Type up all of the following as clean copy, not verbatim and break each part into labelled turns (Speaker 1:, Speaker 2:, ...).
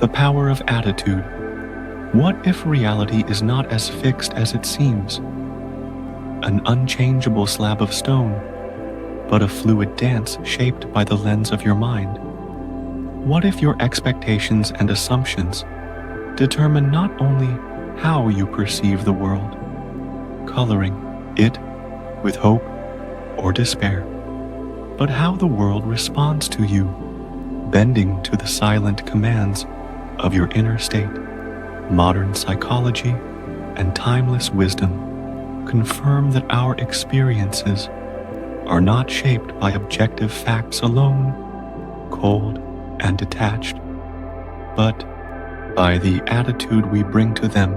Speaker 1: The power of attitude. What if reality is not as fixed as it seems? An unchangeable slab of stone, but a fluid dance shaped by the lens of your mind? What if your expectations and assumptions determine not only how you perceive the world, coloring it with hope or despair, but how the world responds to you, bending to the silent commands of your inner state? Modern psychology and timeless wisdom confirm that our experiences are not shaped by objective facts alone, cold and detached, but by the attitude we bring to them,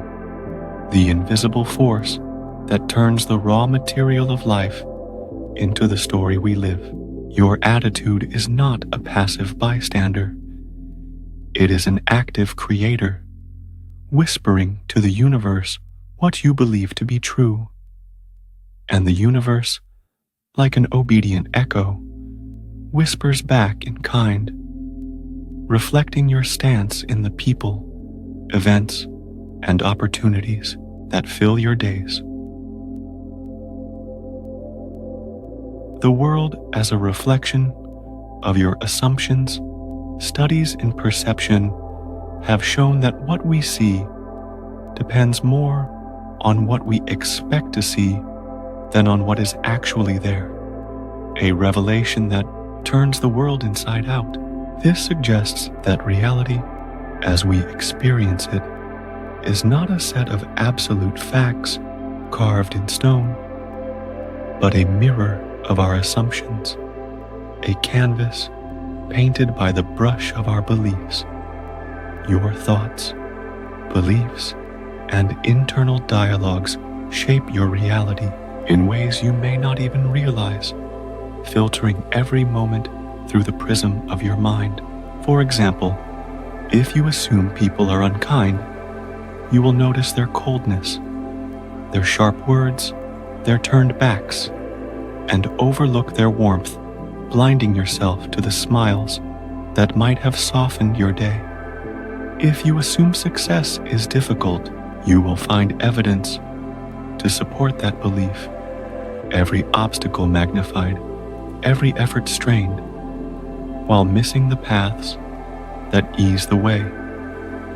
Speaker 1: the invisible force that turns the raw material of life into the story we live. Your attitude is not a passive bystander. It is an active creator, whispering to the universe what you believe to be true. And the universe, like an obedient echo, whispers back in kind, reflecting your stance in the people, events, and opportunities that fill your days. The world as a reflection of your assumptions. Studies in perception have shown that what we see depends more on what we expect to see than on what is actually there, a revelation that turns the world inside out. This suggests that reality, as we experience it, is not a set of absolute facts carved in stone, but a mirror of our assumptions, a canvas painted by the brush of our beliefs. Your thoughts, beliefs, and internal dialogues shape your reality in ways you may not even realize, filtering every moment through the prism of your mind. For example, if you assume people are unkind, you will notice their coldness, their sharp words, their turned backs, and overlook their warmth, blinding yourself to the smiles that might have softened your day. If you assume success is difficult, you will find evidence to support that belief. Every obstacle magnified, every effort strained, while missing the paths that ease the way.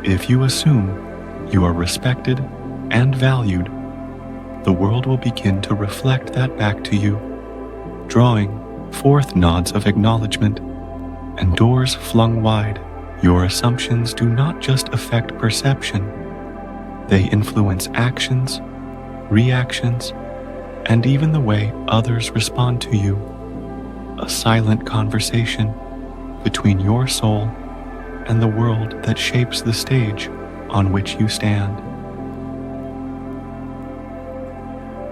Speaker 1: If you assume you are respected and valued, the world will begin to reflect that back to you, drawing forth nods of acknowledgement and doors flung wide. Your assumptions do not just affect perception, they influence actions, reactions, and even the way others respond to you. A silent conversation between your soul and the world that shapes the stage on which you stand.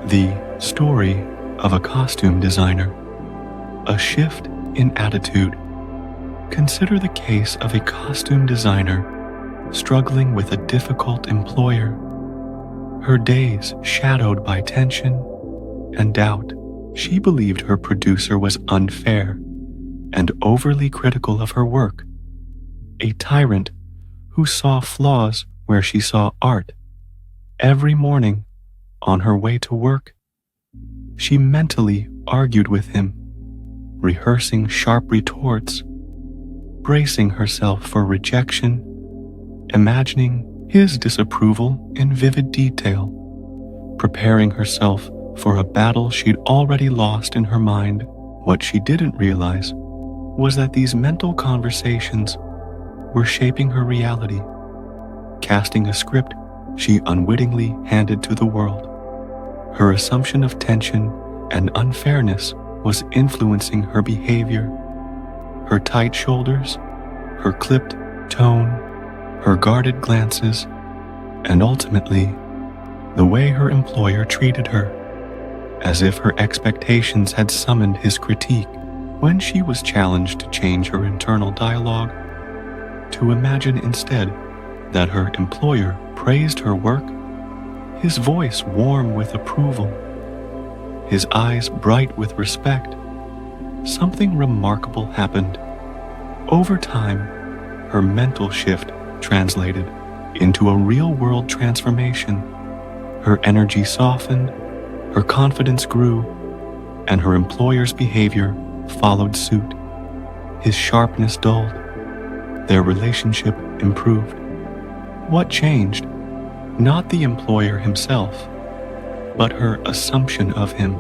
Speaker 1: The story of a costume designer. A shift in attitude. Consider the case of a costume designer struggling with a difficult employer. Her days shadowed by tension and doubt. She believed her producer was unfair and overly critical of her work, a tyrant who saw flaws where she saw art. Every morning, on her way to work, she mentally argued with him, rehearsing sharp retorts, bracing herself for rejection, imagining his disapproval in vivid detail, preparing herself for a battle she'd already lost in her mind. What she didn't realize was that these mental conversations were shaping her reality, casting a script she unwittingly handed to the world. Her assumption of tension and unfairness was influencing her behavior. Her tight shoulders, her clipped tone, her guarded glances, and ultimately, the way her employer treated her, as if her expectations had summoned his critique. When she was challenged to change her internal dialogue, to imagine instead that her employer praised her work, his voice warm with approval, his eyes bright with respect, something remarkable happened. Over time, her mental shift translated into a real-world transformation. Her energy softened, her confidence grew, and her employer's behavior followed suit. His sharpness dulled. Their relationship improved. What changed? Not the employer himself, but her assumption of him,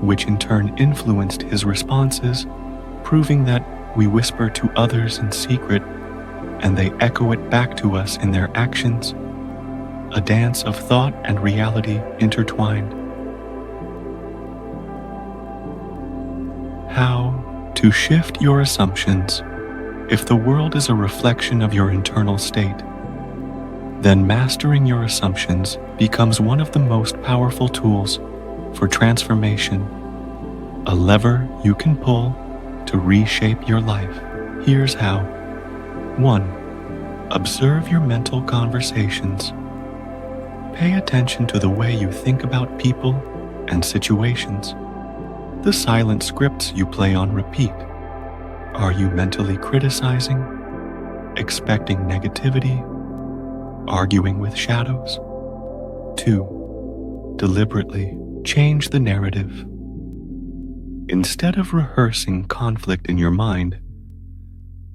Speaker 1: which in turn influenced his responses, proving that we whisper to others in secret and they echo it back to us in their actions, a dance of thought and reality intertwined. How to shift your assumptions. If the world is a reflection of your internal state, then mastering your assumptions becomes one of the most powerful tools for transformation, a lever you can pull to reshape your life. Here's how. 1. Observe your mental conversations. Pay attention to the way you think about people and situations, the silent scripts you play on repeat. Are you mentally criticizing, expecting negativity, arguing with shadows? 2. Deliberately change the narrative. Instead of rehearsing conflict in your mind,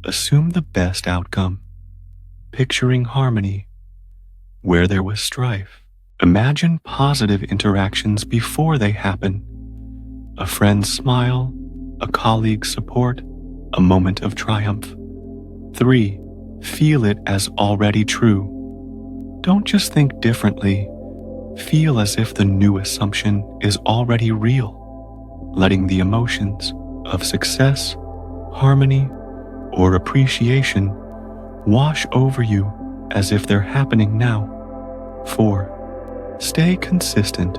Speaker 1: assume the best outcome, picturing harmony where there was strife. Imagine positive interactions before they happen. A friend's smile, a colleague's support, a moment of triumph. 3. Feel it as already true. Don't just think differently. Feel as if the new assumption is already real, letting the emotions of success, harmony, or appreciation wash over you as if they're happening now. 4. Stay consistent.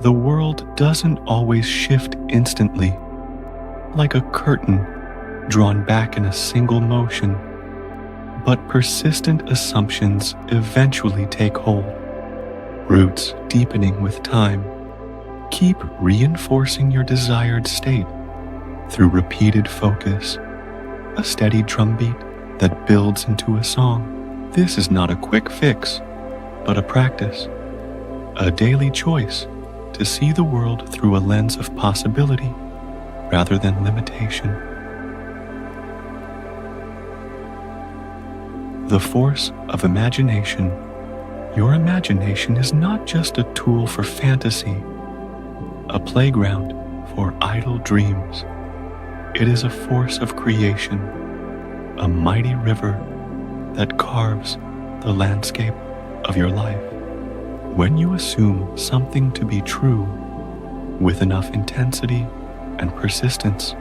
Speaker 1: The world doesn't always shift instantly, like a curtain drawn back in a single motion, but persistent assumptions eventually take hold, roots deepening with time. Keep reinforcing your desired state through repeated focus, a steady drumbeat that builds into a song. This is not a quick fix, but a practice, a daily choice to see the world through a lens of possibility rather than limitation. The force of imagination. Your imagination is not just a tool for fantasy, a playground for idle dreams. It is a force of creation, a mighty river that carves the landscape of your life. When you assume something to be true with enough intensity and persistence,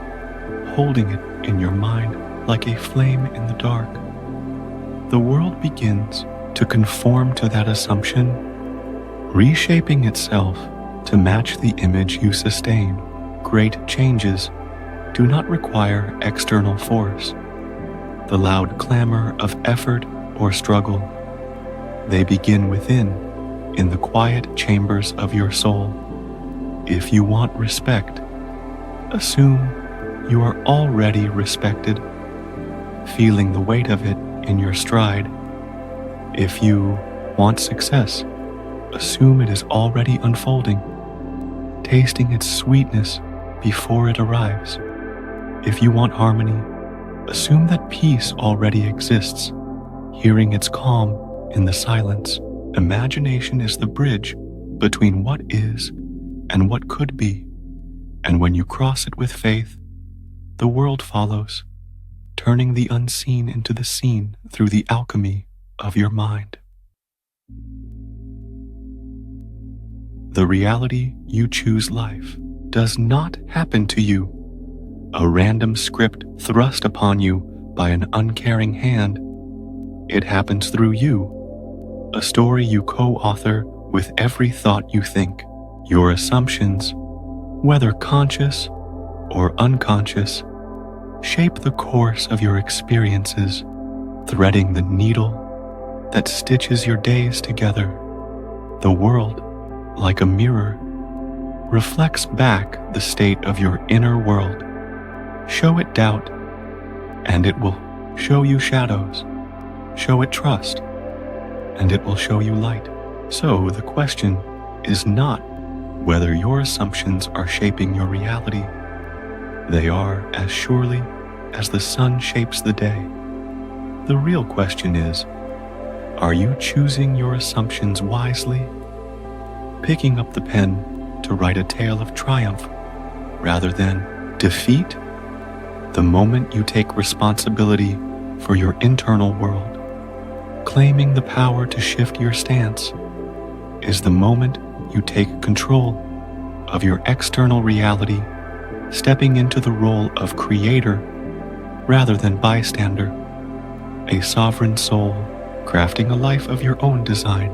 Speaker 1: holding it in your mind like a flame in the dark, the world begins to conform to that assumption, reshaping itself to match the image you sustain. Great changes do not require external force, the loud clamor of effort or struggle. They begin within, in the quiet chambers of your soul. If you want respect, assume you are already respected, feeling the weight of it in your stride. If you want success, assume it is already unfolding, tasting its sweetness before it arrives. If you want harmony, assume that peace already exists, hearing its calm in the silence. Imagination is the bridge between what is and what could be, and when you cross it with faith, the world follows, turning the unseen into the seen through the alchemy of your mind. The reality you choose life does not happen to you, a random script thrust upon you by an uncaring hand. It happens through you, a story you co-author with every thought you think. Your assumptions, whether conscious or unconscious, shape the course of your experiences, threading the needle that stitches your days together. The world, like a mirror, reflects back the state of your inner world. Show it doubt, and it will show you shadows. show it trust, and it will show you light. So the question is not whether your assumptions are shaping your reality. They are as surely as the sun shapes the day. The real question is, are you choosing your assumptions wisely? Picking up the pen to write a tale of triumph rather than defeat? The moment you take responsibility for your internal world, claiming the power to shift your stance, is the moment you take control of your external reality, stepping into the role of creator rather than bystander, a sovereign soul crafting a life of your own design.